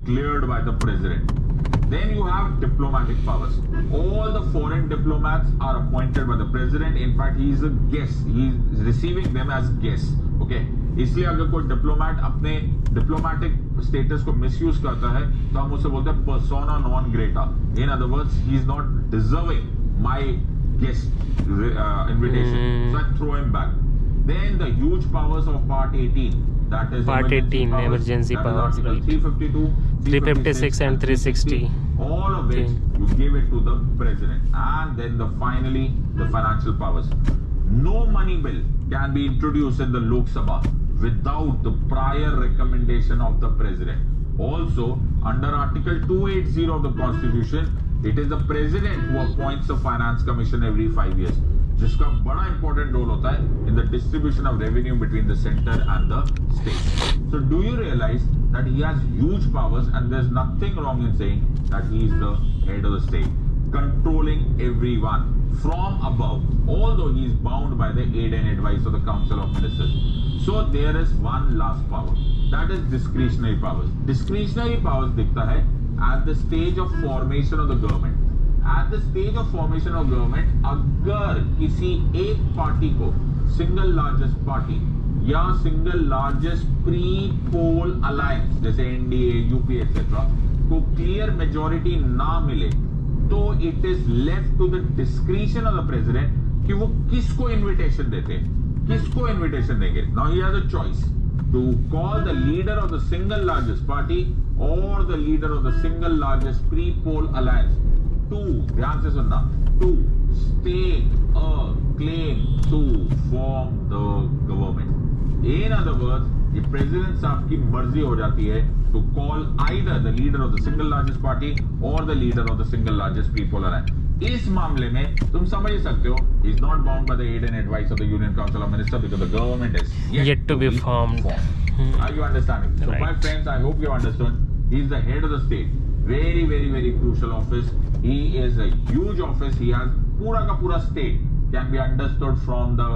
cleared by the president. Then you have diplomatic powers. All the foreign diplomats are appointed by the president. In fact, he is a guest. He is receiving them as guests. Okay. इसलिए अगर कोई diplomat अपने diplomatic status को misuse करता है तो हम उसे बोलते हैं persona non Greta. In other words, he is not deserving my guest invitation. So I throw him back. Then the huge powers of Part 18. That is Part 18 emergency powers, Article right. 352, 356 and 360. All of which you give it to the president. And then finally the financial powers. No money bill can be introduced in the Lok Sabha without the prior recommendation of the president. Also, under Article 280 of the Constitution, it is the president who appoints the Finance Commission every 5 years. जिसका बड़ा important role होता है in the distribution of revenue between the centre and the state. So do you realise that he has huge powers and there is nothing wrong in saying that he is the head of the state, controlling everyone from above, although he is bound by the aid and advice of the Council of Ministers. So there is one last power, that is discretionary powers. Discretionary powers दिखता है at the stage of formation of the government. At the stage of formation of government, अगर किसी एक party को single largest party या single largest pre poll alliance जैसे NDA, UPA etcetera को clear majority ना मिले तो it is left to the discretion of the president कि वो किसको इनविटेशन देते हैं, किसको इनविटेशन देंगे. Now he has a choice to call the leader of the single largest party और the leader of the single largest pre poll alliance to, ध्यान से सुनना, to stake a claim to form the government. In other words, ये president साहब की मर्जी हो जाती है to call either the leader of the single largest party or the leader of the single largest people alliance. इस मामले में तुम समझ सकते हो, he is not bound by the aid and advice of the Union Council of Ministers because the government is yet to be formed. Are you understanding? So Right. my friends, I hope you understood. He is the head of the state. Very, very, very crucial office. He is a huge office. He has पूरा का पूरा state can be understood from the